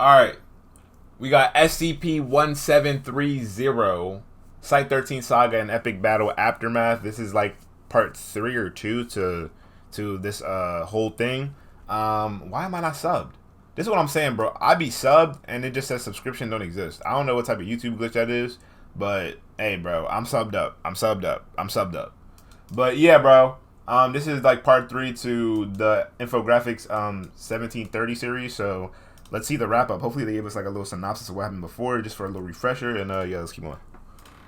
Alright. We got SCP-1730, Site-13 Saga and Epic Battle Aftermath. This is like part 3 or 2 to this whole thing. Why am I not subbed? This is what I'm saying, bro. I be subbed and it just says subscription don't exist. I don't know what type of YouTube glitch that is, but hey, bro, I'm subbed up. I'm subbed up. But yeah, bro. This is like part 3 to the Infographics 1730 series. So let's see the wrap up. Hopefully they give us like a little synopsis of what happened before, just for a little refresher. And yeah, let's keep on.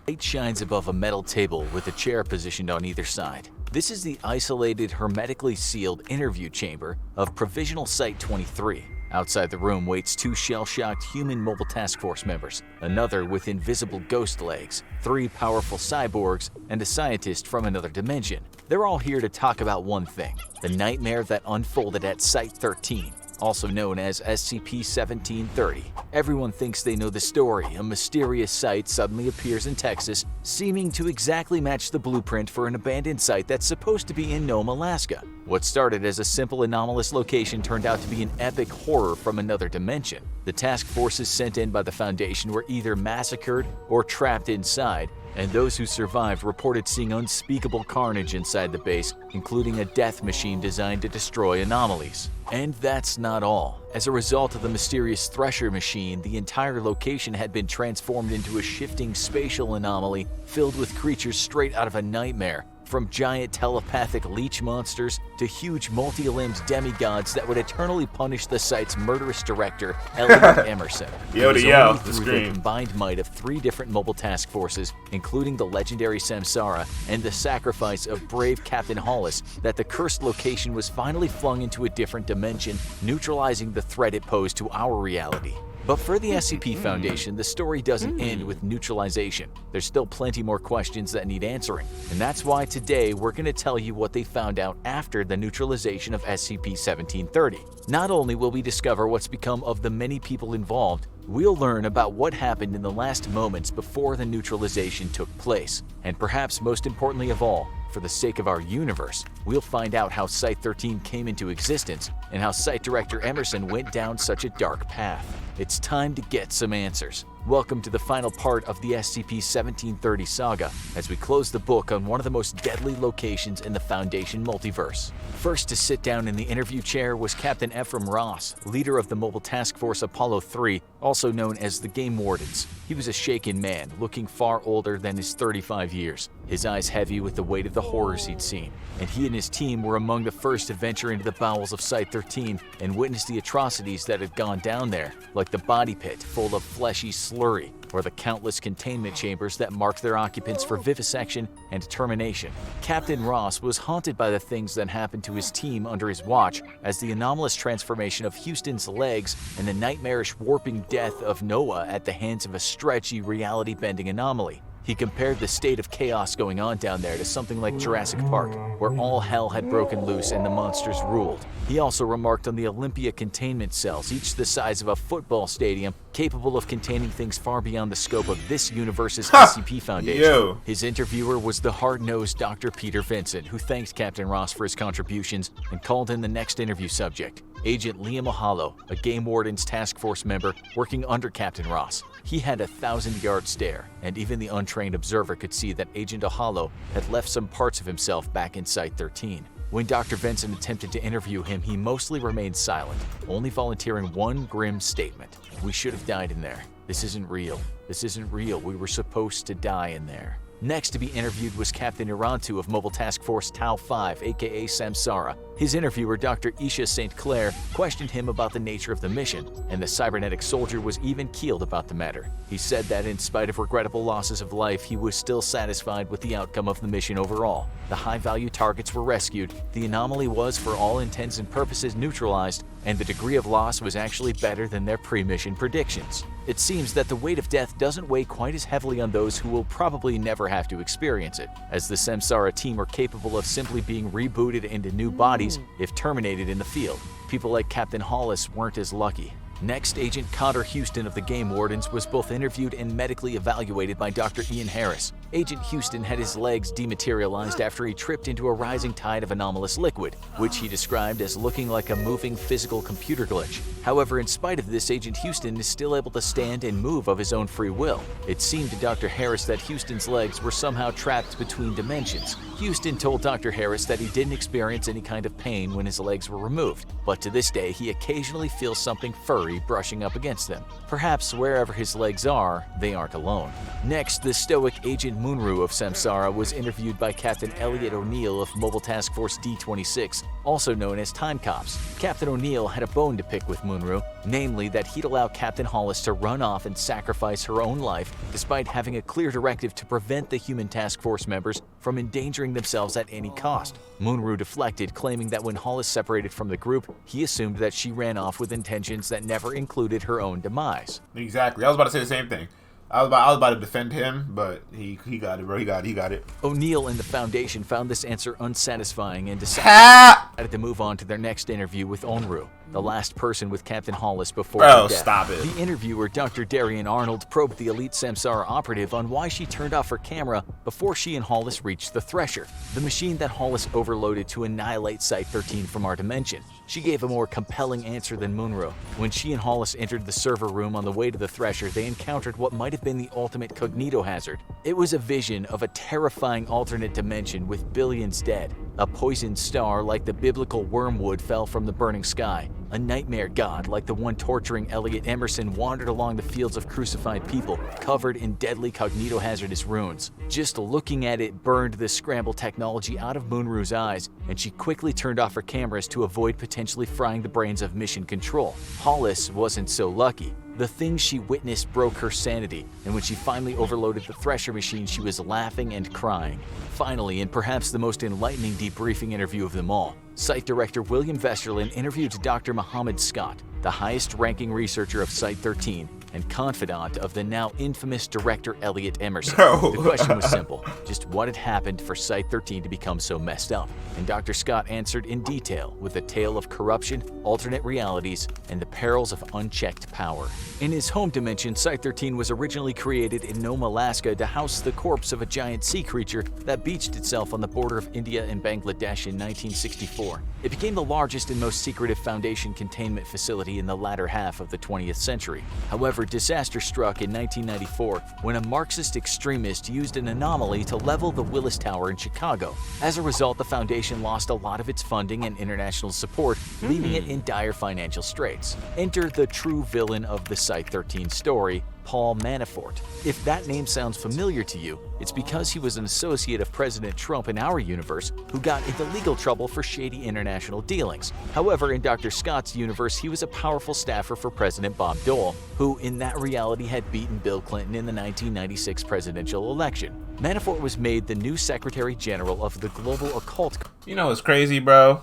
Light shines above a metal table with a chair positioned on either side. This is the isolated, hermetically sealed interview chamber of Provisional Site-23. Outside the room waits 2 shell-shocked human Mobile Task Force members, another with invisible ghost legs, 3 powerful cyborgs, and a scientist from another dimension. They're all here to talk about one thing: the nightmare that unfolded at Site-13, also known as SCP-1730. Everyone thinks they know the story. A mysterious site suddenly appears in Texas, seeming to exactly match the blueprint for an abandoned site that's supposed to be in Nome, Alaska. What started as a simple anomalous location turned out to be an epic horror from another dimension. The task forces sent in by the Foundation were either massacred or trapped inside, and those who survived reported seeing unspeakable carnage inside the base, including a death machine designed to destroy anomalies. And that's not all. As a result of the mysterious Thresher machine, the entire location had been transformed into a shifting spatial anomaly filled with creatures straight out of a nightmare. From giant telepathic leech monsters to huge multi-limbed demigods that would eternally punish the site's murderous director, Emerson. Yo to yo, the scream. The combined might of 3 different mobile task forces, including the legendary Samsara and the sacrifice of brave Captain Hollis, that the cursed location was finally flung into a different dimension, neutralizing the threat it posed to our reality. But for the SCP Foundation, the story doesn't end with neutralization. There's still plenty more questions that need answering, and that's why today we're going to tell you what they found out after the neutralization of SCP-1730. Not only will we discover what's become of the many people involved, we'll learn about what happened in the last moments before the neutralization took place, and perhaps most importantly of all, for the sake of our universe, we'll find out how Site-13 came into existence and how Site Director Emerson went down such a dark path. It's time to get some answers. Welcome to the final part of the SCP-1730 saga, as we close the book on one of the most deadly locations in the Foundation multiverse. First to sit down in the interview chair was Captain Ephraim Ross, leader of the Mobile Task Force Apollo 3, also known as the Game Wardens. He was a shaken man, looking far older than his 35 years, his eyes heavy with the weight of the horrors he'd seen. And he and his team were among the first to venture into the bowels of Site-13 and witness the atrocities that had gone down there, like the body pit full of fleshy slurry, or the countless containment chambers that marked their occupants for vivisection and termination. Captain Ross was haunted by the things that happened to his team under his watch, as the anomalous transformation of Houston's legs and the nightmarish warping death of Noah at the hands of a stretchy, reality-bending anomaly. He compared the state of chaos going on down there to something like Jurassic Park, where all hell had broken loose and the monsters ruled. He also remarked on the Olympia containment cells, each the size of a football stadium, capable of containing things far beyond the scope of this universe's SCP Foundation. Yo. His interviewer was the hard-nosed Dr. Peter Vincent, who thanked Captain Ross for his contributions and called in the next interview subject, Agent Liam Mahalo, a Game Warden's task force member working under Captain Ross. He had a 1,000-yard stare, and even the untrained observer could see that Agent Mahalo had left some parts of himself back in Site-13. When Dr. Vincent attempted to interview him, he mostly remained silent, only volunteering one grim statement: "We should have died in there. This isn't real. This isn't real. We were supposed to die in there." Next to be interviewed was Captain Irantu of Mobile Task Force Tau 5, aka Samsara. His interviewer, Dr. Isha St. Clair, questioned him about the nature of the mission, and the cybernetic soldier was even keeled about the matter. He said that in spite of regrettable losses of life, he was still satisfied with the outcome of the mission overall. The high-value targets were rescued, the anomaly was for all intents and purposes neutralized, and the degree of loss was actually better than their pre-mission predictions. It seems that the weight of death doesn't weigh quite as heavily on those who will probably never have to experience it, as the Samsara team are capable of simply being rebooted into new bodies if terminated in the field. People like Captain Hollis weren't as lucky. Next, Agent Cotter Houston of the Game Wardens was both interviewed and medically evaluated by Dr. Ian Harris. Agent Houston had his legs dematerialized after he tripped into a rising tide of anomalous liquid, which he described as looking like a moving physical computer glitch. However, in spite of this, Agent Houston is still able to stand and move of his own free will. It seemed to Dr. Harris that Houston's legs were somehow trapped between dimensions. Houston told Dr. Harris that he didn't experience any kind of pain when his legs were removed, but to this day he occasionally feels something furry brushing up against them. Perhaps wherever his legs are, they aren't alone. Next, the stoic Agent Munru of Samsara was interviewed by Captain Elliot O'Neill of Mobile Task Force D-26, also known as Time Cops. Captain O'Neill had a bone to pick with Munru, namely that he'd allow Captain Hollis to run off and sacrifice her own life despite having a clear directive to prevent the human task force members from endangering themselves at any cost. Munru deflected, claiming that when Hollis separated from the group, he assumed that she ran off with intentions that never included her own demise. Exactly. I was about to say the same thing. I was about to defend him, but he got it, bro. He got it. O'Neill and the Foundation found this answer unsatisfying and decided to move on to their next interview with Onru, the last person with Captain Hollis before her death. Stop it. The interviewer, Dr. Darian Arnold, probed the elite Samsara operative on why she turned off her camera before she and Hollis reached the Thresher, the machine that Hollis overloaded to annihilate Site-13 from our dimension. She gave a more compelling answer than Munro. When she and Hollis entered the server room on the way to the Thresher, they encountered what might have been the ultimate cognito hazard. It was a vision of a terrifying alternate dimension with billions dead. A poisoned star like the biblical wormwood fell from the burning sky. A nightmare god like the one torturing Elliot Emerson wandered along the fields of crucified people, covered in deadly cognito-hazardous runes. Just looking at it burned the scramble technology out of Munru's eyes, and she quickly turned off her cameras to avoid potentially frying the brains of Mission Control. Hollis wasn't so lucky. The things she witnessed broke her sanity, and when she finally overloaded the Thresher machine, she was laughing and crying. Finally, and perhaps the most enlightening debriefing interview of them all, Site Director William Vesterlin interviewed Dr. Mohammed Scott, the highest-ranking researcher of Site-13 and confidant of the now infamous Director Elliot Emerson. The question was simple, just what had happened for Site-13 to become so messed up? And Dr. Scott answered in detail with a tale of corruption, alternate realities, and the perils of unchecked power. In his home dimension, Site-13 was originally created in Nome, Alaska to house the corpse of a giant sea creature that beached itself on the border of India and Bangladesh in 1964. It became the largest and most secretive Foundation containment facility in the latter half of the 20th century. However, disaster struck in 1994 when a Marxist extremist used an anomaly to level the Willis Tower in Chicago. As a result, the Foundation lost a lot of its funding and international support, leaving it in dire financial straits. Enter the true villain of the Site-13 story, Paul Manafort. If that name sounds familiar to you, it's because he was an associate of President Trump in our universe who got into legal trouble for shady international dealings. However, in Dr. Scott's universe, he was a powerful staffer for President Bob Dole, who in that reality had beaten Bill Clinton in the 1996 presidential election. Manafort was made the new Secretary General of the Global Occult. You know what's crazy, bro?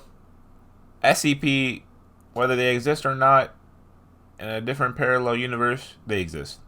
SCP, whether they exist or not, in a different parallel universe, they exist.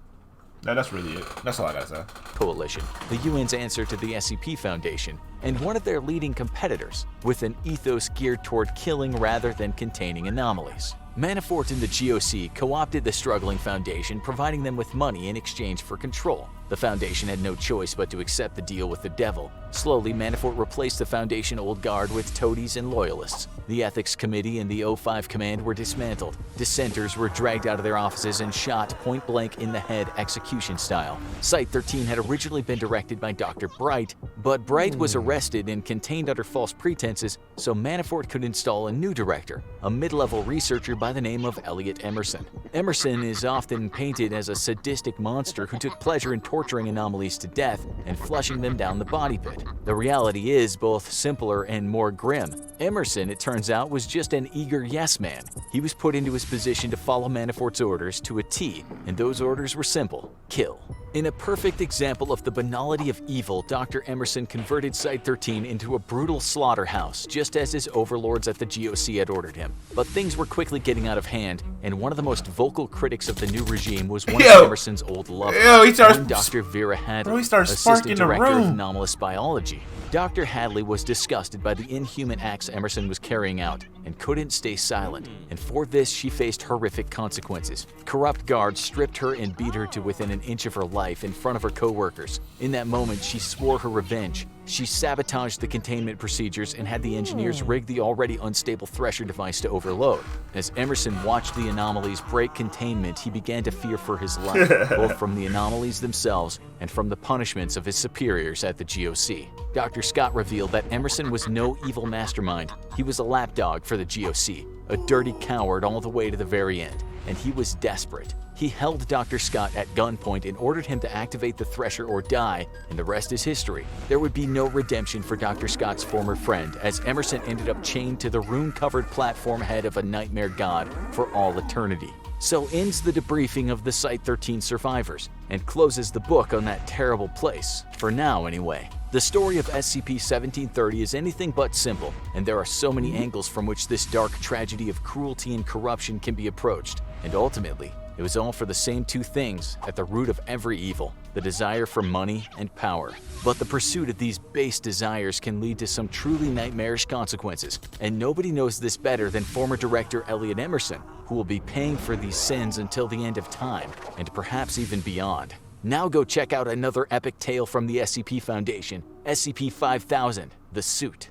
That's really it. That's all I gotta say. Coalition, the UN's answer to the SCP Foundation, and one of their leading competitors, with an ethos geared toward killing rather than containing anomalies. Manafort and the GOC co-opted the struggling Foundation, providing them with money in exchange for control. The Foundation had no choice but to accept the deal with the devil. Slowly, Manafort replaced the Foundation old guard with toadies and loyalists. The Ethics Committee and the O5 Command were dismantled. Dissenters were dragged out of their offices and shot point-blank in the head execution style. Site-13 had originally been directed by Dr. Bright, but Bright was arrested and contained under false pretenses, so Manafort could install a new director, a mid-level researcher by the name of Elliot Emerson. Emerson is often painted as a sadistic monster who took pleasure in torturing anomalies to death and flushing them down the body pit. The reality is both simpler and more grim. Emerson, it turns out, was just an eager yes man. He was put into his position to follow Manafort's orders to a T, and those orders were simple: kill. In a perfect example of the banality of evil, Dr. Emerson converted Site-13 into a brutal slaughterhouse, just as his overlords at the GOC had ordered him. But things were quickly getting out of hand, and one of the most vocal critics of the new regime was one of Emerson's old lovers, Dr. Vera Hadley, assistant director of anomalous biology. Dr. Hadley was disgusted by the inhuman acts Emerson was carrying out and couldn't stay silent, and for this she faced horrific consequences. Corrupt guards stripped her and beat her to within an inch of her life in front of her co-workers. In that moment, she swore her revenge. She sabotaged the containment procedures and had the engineers rig the already unstable thresher device to overload. As Emerson watched the anomalies break containment, he began to fear for his life, both from the anomalies themselves and from the punishments of his superiors at the GOC. Dr. Scott revealed that Emerson was no evil mastermind. He was a lapdog for the GOC, a dirty coward all the way to the very end, and he was desperate. He held Dr. Scott at gunpoint and ordered him to activate the thresher or die, and the rest is history. There would be no redemption for Dr. Scott's former friend, as Emerson ended up chained to the rune-covered platform head of a nightmare god for all eternity. So ends the debriefing of the Site-13 survivors, and closes the book on that terrible place, for now anyway. The story of SCP-1730 is anything but simple, and there are so many angles from which this dark tragedy of cruelty and corruption can be approached, and ultimately, it was all for the same two things at the root of every evil, the desire for money and power. But the pursuit of these base desires can lead to some truly nightmarish consequences, and nobody knows this better than former director Elliot Emerson, who will be paying for these sins until the end of time, and perhaps even beyond. Now go check out another epic tale from the SCP Foundation, SCP-5000, The Suit.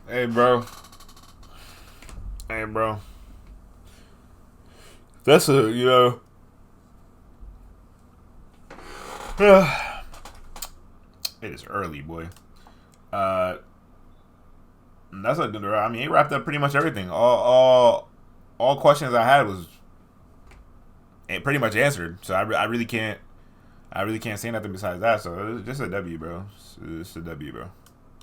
Hey, bro. Hey, bro. That's a, you know... it is early, boy. That's a good... I mean, it wrapped up pretty much everything. All questions I had was... it pretty much answered. So I really can't say nothing besides that. So it's just a W, bro. It's a W, bro.